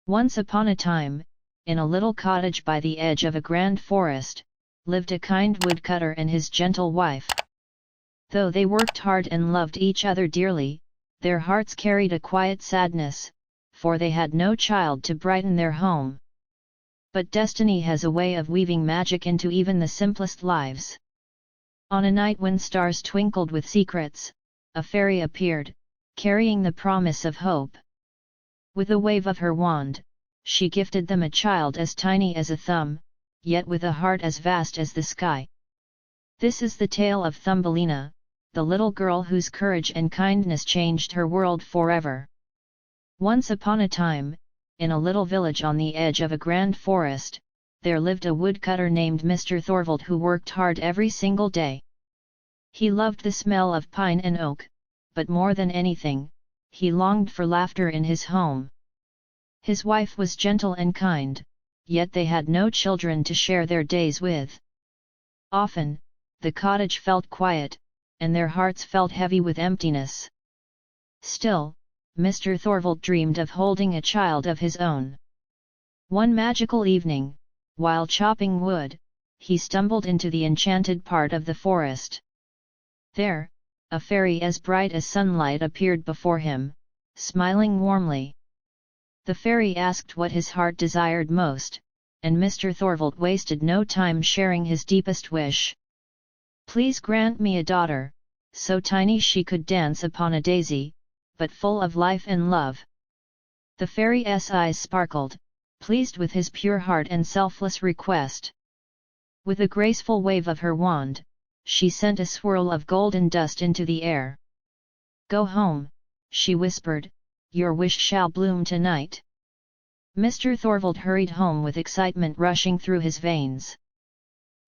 Once upon a time, in a little cottage by the edge of a grand forest, lived a kind woodcutter and his gentle wife. Though they worked hard and loved each other dearly, their hearts carried a quiet sadness, for they had no child to brighten their home. But destiny has a way of weaving magic into even the simplest lives. On a night when stars twinkled with secrets, a fairy appeared, carrying the promise of hope. With a wave of her wand, she gifted them a child as tiny as a thumb, yet with a heart as vast as the sky. This is the tale of Thumbelina, the little girl whose courage and kindness changed her world forever. Once upon a time, in a little village on the edge of a grand forest, there lived a woodcutter named Mr. Thorvald who worked hard every single day. He loved the smell of pine and oak, but more than anything, he longed for laughter in his home. His wife was gentle and kind, yet they had no children to share their days with. Often, the cottage felt quiet, and their hearts felt heavy with emptiness. Still, Mr. Thorvald dreamed of holding a child of his own. One magical evening, while chopping wood, he stumbled into the enchanted part of the forest. There, a fairy as bright as sunlight appeared before him, smiling warmly. The fairy asked what his heart desired most, and Mr. Thorvald wasted no time sharing his deepest wish. "Please grant me a daughter, so tiny she could dance upon a daisy, but full of life and love." The fairy's eyes sparkled, pleased with his pure heart and selfless request. With a graceful wave of her wand, she sent a swirl of golden dust into the air. "Go home," she whispered, "your wish shall bloom tonight." Mr. Thorvald hurried home with excitement rushing through his veins.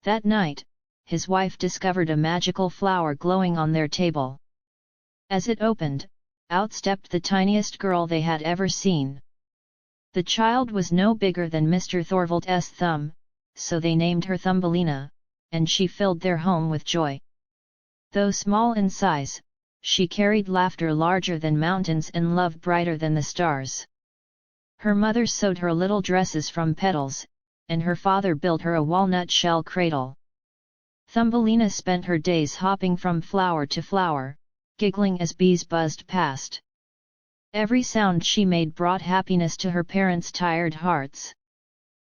That night, his wife discovered a magical flower glowing on their table. As it opened, out stepped the tiniest girl they had ever seen. The child was no bigger than Mr. Thorvald's thumb, so they named her Thumbelina, and she filled their home with joy. Though small in size, she carried laughter larger than mountains and love brighter than the stars. Her mother sewed her little dresses from petals, and her father built her a walnut shell cradle. Thumbelina spent her days hopping from flower to flower, giggling as bees buzzed past. Every sound she made brought happiness to her parents' tired hearts.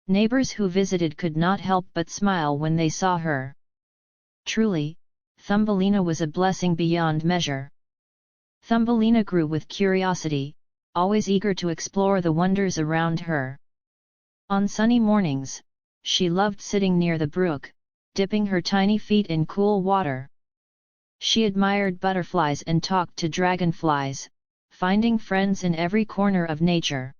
Neighbors who visited could not help but smile when they saw her. Truly, Thumbelina was a blessing beyond measure. Thumbelina grew with curiosity, always eager to explore the wonders around her. On sunny mornings, she loved sitting near the brook, dipping her tiny feet in cool water. She admired butterflies and talked to dragonflies, finding friends in every corner of nature.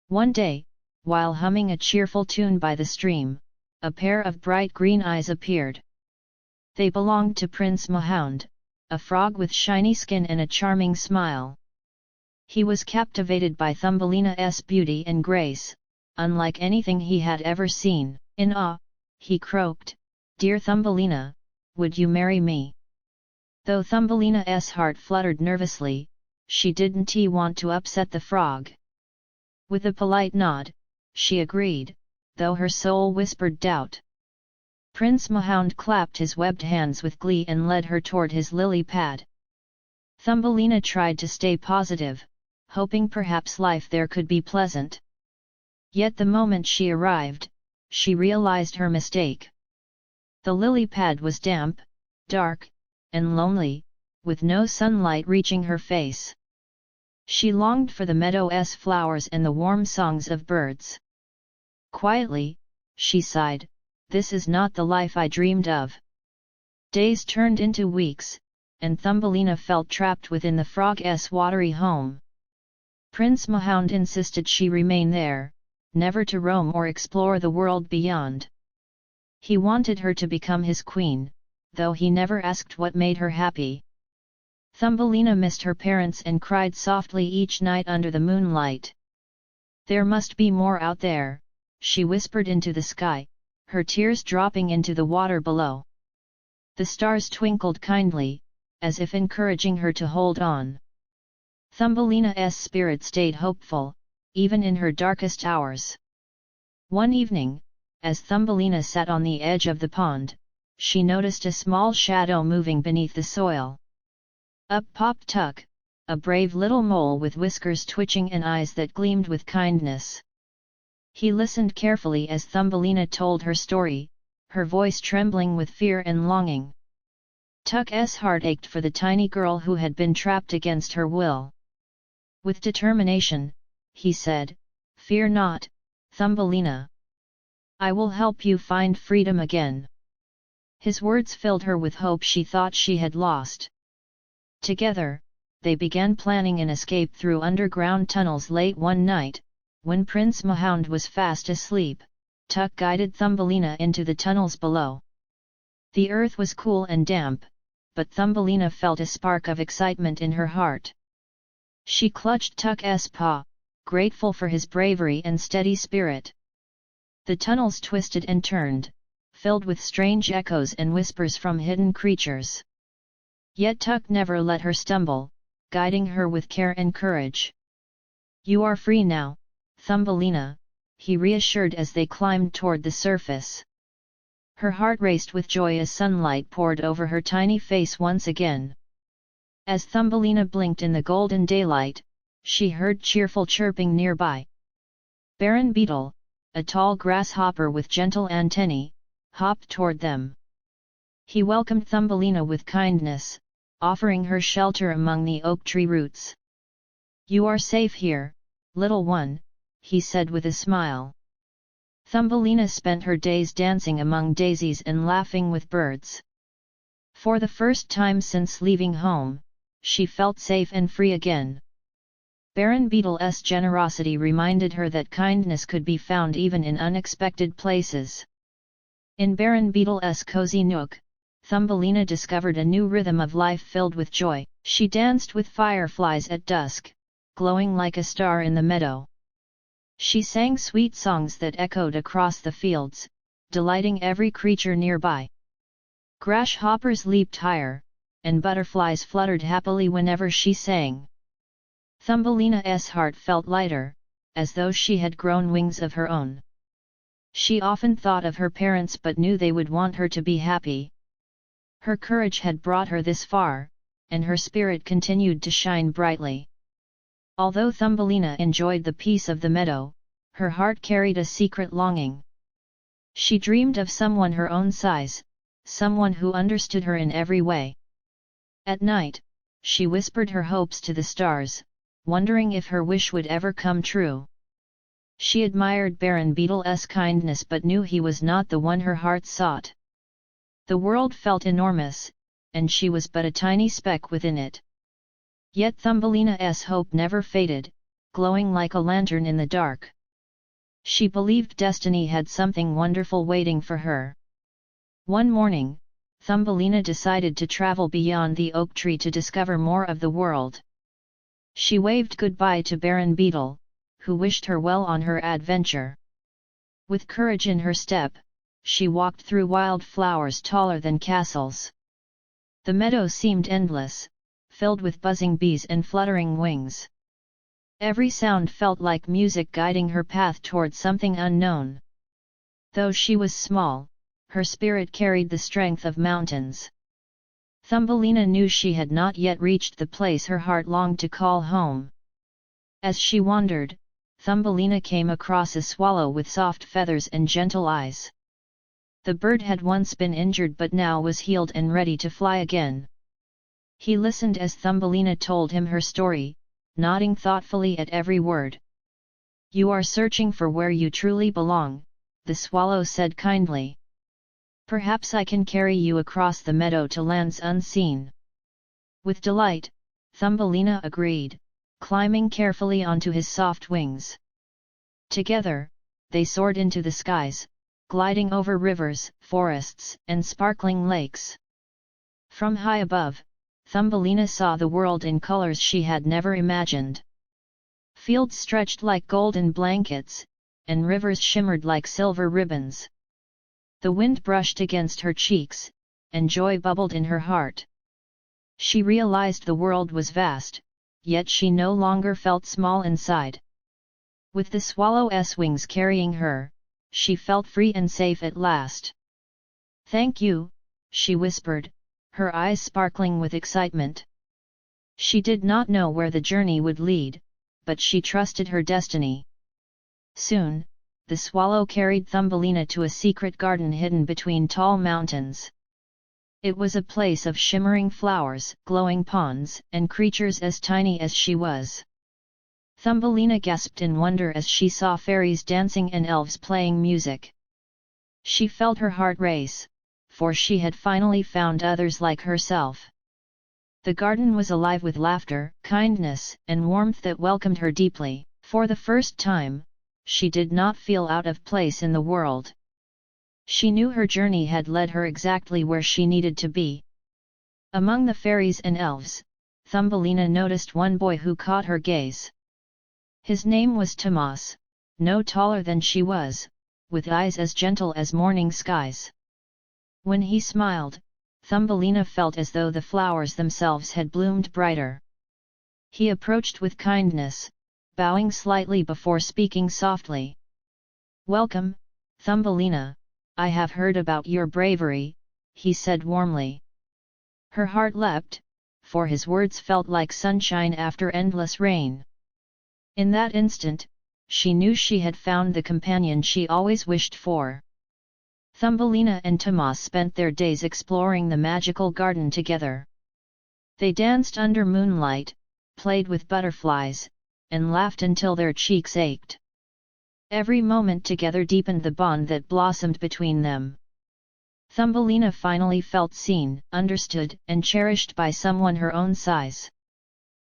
One day, while humming a cheerful tune by the stream, a pair of bright green eyes appeared. They belonged to Prince Mahound, a frog with shiny skin and a charming smile. He was captivated by Thumbelina's beauty and grace, unlike anything he had ever seen. In awe, he croaked, "Dear Thumbelina, would you marry me?" Though Thumbelina's heart fluttered nervously, she didn't want to upset the frog. With a polite nod, she agreed, though her soul whispered doubt. Prince Mahound clapped his webbed hands with glee and led her toward his lily pad. Thumbelina tried to stay positive, hoping perhaps life there could be pleasant. Yet the moment she arrived, she realized her mistake. The lily pad was damp, dark, and lonely, with no sunlight reaching her face. She longed for the meadow's flowers and the warm songs of birds. Quietly, she sighed, "This is not the life I dreamed of." Days turned into weeks, and Thumbelina felt trapped within the frog's watery home. Prince Mahound insisted she remain there, never to roam or explore the world beyond. He wanted her to become his queen, though he never asked what made her happy. Thumbelina missed her parents and cried softly each night under the moonlight. "There must be more out there," she whispered into the sky, her tears dropping into the water below. The stars twinkled kindly, as if encouraging her to hold on. Thumbelina's spirit stayed hopeful, even in her darkest hours. One evening, as Thumbelina sat on the edge of the pond, she noticed a small shadow moving beneath the soil. Up popped Tuck, a brave little mole with whiskers twitching and eyes that gleamed with kindness. He listened carefully as Thumbelina told her story, her voice trembling with fear and longing. Tuck's heart ached for the tiny girl who had been trapped against her will. With determination, he said, "Fear not, Thumbelina. I will help you find freedom again." His words filled her with hope she thought she had lost. Together, they began planning an escape through underground tunnels. Late one night, when Prince Mahound was fast asleep, Tuck guided Thumbelina into the tunnels below. The earth was cool and damp, but Thumbelina felt a spark of excitement in her heart. She clutched Tuck's paw, grateful for his bravery and steady spirit. The tunnels twisted and turned, filled with strange echoes and whispers from hidden creatures. Yet Tuck never let her stumble, guiding her with care and courage. "You are free now, Thumbelina," he reassured as they climbed toward the surface. Her heart raced with joy as sunlight poured over her tiny face once again. As Thumbelina blinked in the golden daylight, she heard cheerful chirping nearby. Baron Beetle, a tall grasshopper with gentle antennae, hopped toward them. He welcomed Thumbelina with kindness, offering her shelter among the oak tree roots. "You are safe here, little one," he said with a smile. Thumbelina spent her days dancing among daisies and laughing with birds. For the first time since leaving home, she felt safe and free again. Baron Beetle's generosity reminded her that kindness could be found even in unexpected places. In Baron Beetle's cozy nook, Thumbelina discovered a new rhythm of life filled with joy. She danced with fireflies at dusk, glowing like a star in the meadow. She sang sweet songs that echoed across the fields, delighting every creature nearby. Grasshoppers leaped higher, and butterflies fluttered happily whenever she sang. Thumbelina's heart felt lighter, as though she had grown wings of her own. She often thought of her parents but knew they would want her to be happy. Her courage had brought her this far, and her spirit continued to shine brightly. Although Thumbelina enjoyed the peace of the meadow, her heart carried a secret longing. She dreamed of someone her own size, someone who understood her in every way. At night, she whispered her hopes to the stars, wondering if her wish would ever come true. She admired Baron Beetle's kindness but knew he was not the one her heart sought. The world felt enormous, and she was but a tiny speck within it. Yet Thumbelina's hope never faded, glowing like a lantern in the dark. She believed destiny had something wonderful waiting for her. One morning, Thumbelina decided to travel beyond the oak tree to discover more of the world. She waved goodbye to Baron Beetle, who wished her well on her adventure. With courage in her step, she walked through wild flowers taller than castles. The meadow seemed endless, filled with buzzing bees and fluttering wings. Every sound felt like music guiding her path toward something unknown. Though she was small, her spirit carried the strength of mountains. Thumbelina knew she had not yet reached the place her heart longed to call home. As she wandered, Thumbelina came across a swallow with soft feathers and gentle eyes. The bird had once been injured but now was healed and ready to fly again. He listened as Thumbelina told him her story, nodding thoughtfully at every word. "You are searching for where you truly belong," the swallow said kindly. "Perhaps I can carry you across the meadow to lands unseen." With delight, Thumbelina agreed, climbing carefully onto his soft wings. Together, they soared into the skies, gliding over rivers, forests, and sparkling lakes. From high above, Thumbelina saw the world in colors she had never imagined. Fields stretched like golden blankets, and rivers shimmered like silver ribbons. The wind brushed against her cheeks, and joy bubbled in her heart. She realized the world was vast, yet she no longer felt small inside. With the swallow's wings carrying her, she felt free and safe at last. "Thank you," she whispered, her eyes sparkling with excitement. She did not know where the journey would lead, but she trusted her destiny. Soon, the swallow carried Thumbelina to a secret garden hidden between tall mountains. It was a place of shimmering flowers, glowing ponds, and creatures as tiny as she was. Thumbelina gasped in wonder as she saw fairies dancing and elves playing music. She felt her heart race, for she had finally found others like herself. The garden was alive with laughter, kindness, and warmth that welcomed her deeply. For the first time, she did not feel out of place in the world. She knew her journey had led her exactly where she needed to be. Among the fairies and elves, Thumbelina noticed one boy who caught her gaze. His name was Tomas, no taller than she was, with eyes as gentle as morning skies. When he smiled, Thumbelina felt as though the flowers themselves had bloomed brighter. He approached with kindness, bowing slightly before speaking softly. "Welcome, Thumbelina, I have heard about your bravery," he said warmly. Her heart leapt, for his words felt like sunshine after endless rain. In that instant, she knew she had found the companion she always wished for. Thumbelina and Tomas spent their days exploring the magical garden together. They danced under moonlight, played with butterflies, and laughed until their cheeks ached. Every moment together deepened the bond that blossomed between them. Thumbelina finally felt seen, understood, and cherished by someone her own size.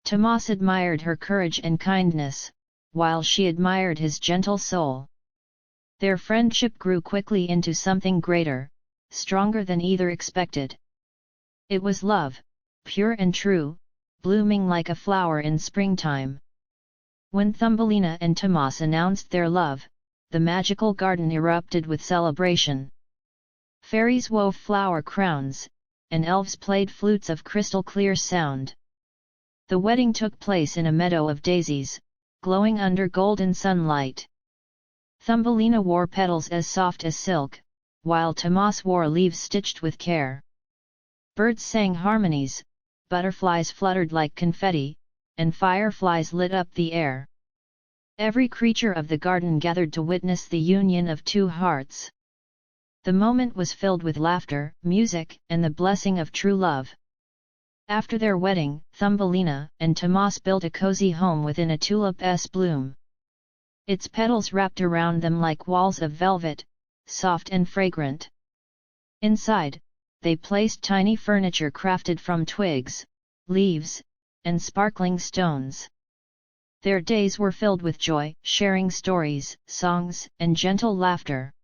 Tomas admired her courage and kindness, while she admired his gentle soul. Their friendship grew quickly into something greater, stronger than either expected. It was love, pure and true, blooming like a flower in springtime. When Thumbelina and Tomas announced their love, the magical garden erupted with celebration. Fairies wove flower crowns, and elves played flutes of crystal-clear sound. The wedding took place in a meadow of daisies, glowing under golden sunlight. Thumbelina wore petals as soft as silk, while Tomas wore leaves stitched with care. Birds sang harmonies, butterflies fluttered like confetti, and fireflies lit up the air. Every creature of the garden gathered to witness the union of two hearts. The moment was filled with laughter, music, and the blessing of true love. After their wedding, Thumbelina and Tomas built a cozy home within a tulip's bloom. Its petals wrapped around them like walls of velvet, soft and fragrant. Inside, they placed tiny furniture crafted from twigs, leaves, and sparkling stones. Their days were filled with joy, sharing stories, songs, and gentle laughter.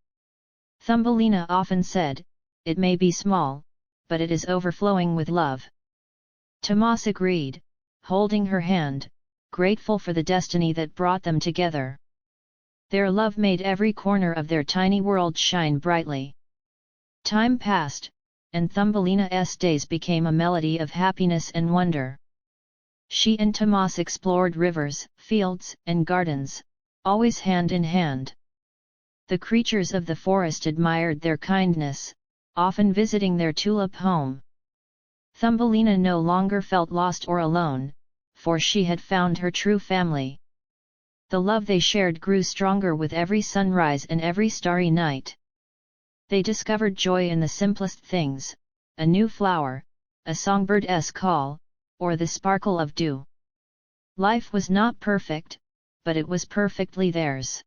Thumbelina often said, "It may be small, but it is overflowing with love." Tomas agreed, holding her hand, grateful for the destiny that brought them together. Their love made every corner of their tiny world shine brightly. Time passed, and Thumbelina's days became a melody of happiness and wonder. She and Tomas explored rivers, fields, and gardens, always hand in hand. The creatures of the forest admired their kindness, often visiting their tulip home. Thumbelina no longer felt lost or alone, for she had found her true family. The love they shared grew stronger with every sunrise and every starry night. They discovered joy in the simplest things, a new flower, a songbird's call, or the sparkle of dew. Life was not perfect, but it was perfectly theirs.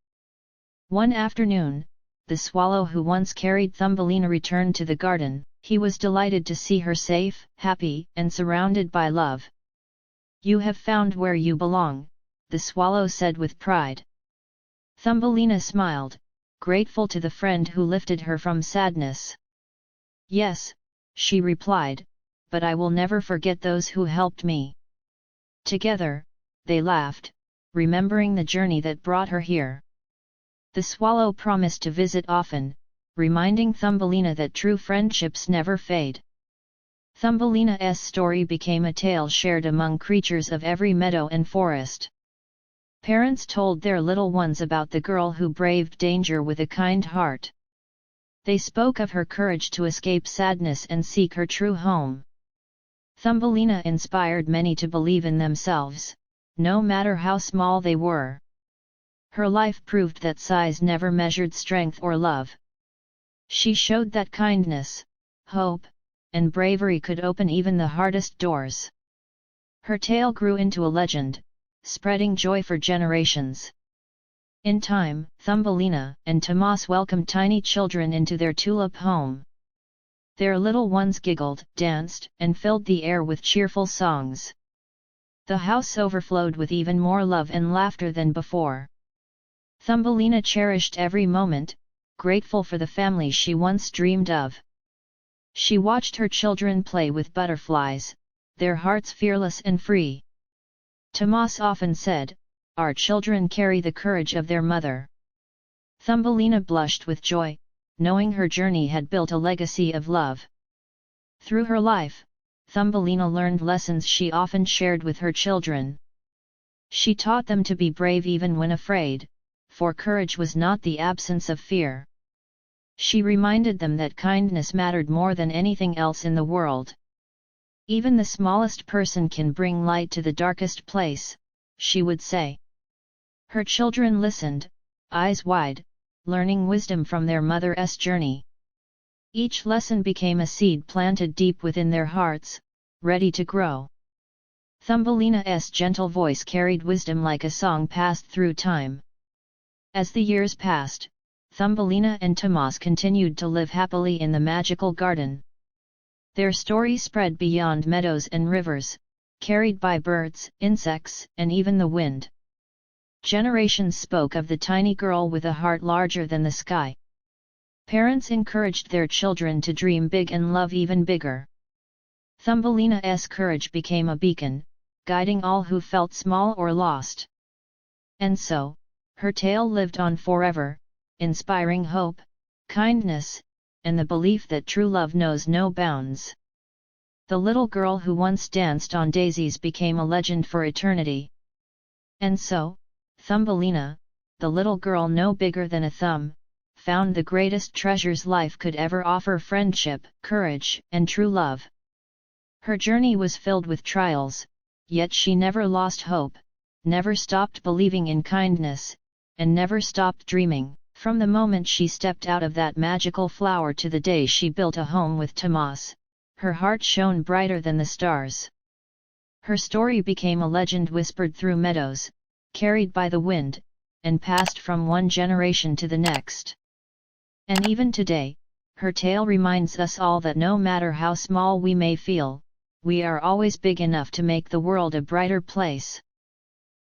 One afternoon, the swallow who once carried Thumbelina returned to the garden. He was delighted to see her safe, happy, and surrounded by love. "You have found where you belong," the swallow said with pride. Thumbelina smiled, grateful to the friend who lifted her from sadness. "Yes," she replied, "but I will never forget those who helped me." Together, they laughed, remembering the journey that brought her here. The swallow promised to visit often, reminding Thumbelina that true friendships never fade. Thumbelina's story became a tale shared among creatures of every meadow and forest. Parents told their little ones about the girl who braved danger with a kind heart. They spoke of her courage to escape sadness and seek her true home. Thumbelina inspired many to believe in themselves, no matter how small they were. Her life proved that size never measured strength or love. She showed that kindness, hope, and bravery could open even the hardest doors. Her tale grew into a legend, spreading joy for generations. In time, Thumbelina and Tomas welcomed tiny children into their tulip home. Their little ones giggled, danced, and filled the air with cheerful songs. The house overflowed with even more love and laughter than before. Thumbelina cherished every moment, grateful for the family she once dreamed of. She watched her children play with butterflies, their hearts fearless and free. Tomas often said, "Our children carry the courage of their mother." Thumbelina blushed with joy, knowing her journey had built a legacy of love. Through her life, Thumbelina learned lessons she often shared with her children. She taught them to be brave even when afraid, for courage was not the absence of fear. She reminded them that kindness mattered more than anything else in the world. Even the smallest person can bring light to the darkest place, she would say. Her children listened, eyes wide, learning wisdom from their mother's journey. Each lesson became a seed planted deep within their hearts, ready to grow. Thumbelina's gentle voice carried wisdom like a song passed through time. As the years passed, Thumbelina and Tomas continued to live happily in the magical garden. Their story spread beyond meadows and rivers, carried by birds, insects, and even the wind. Generations spoke of the tiny girl with a heart larger than the sky. Parents encouraged their children to dream big and love even bigger. Thumbelina's courage became a beacon, guiding all who felt small or lost. And so, her tale lived on forever, inspiring hope, kindness, and the belief that true love knows no bounds. The little girl who once danced on daisies became a legend for eternity. And so, Thumbelina, the little girl no bigger than a thumb, found the greatest treasures life could ever offer: friendship, courage, and true love. Her journey was filled with trials, yet she never lost hope, never stopped believing in kindness, and never stopped dreaming. From the moment she stepped out of that magical flower to the day she built a home with Tomas, her heart shone brighter than the stars. Her story became a legend whispered through meadows, carried by the wind, and passed from one generation to the next. And even today, her tale reminds us all that no matter how small we may feel, we are always big enough to make the world a brighter place.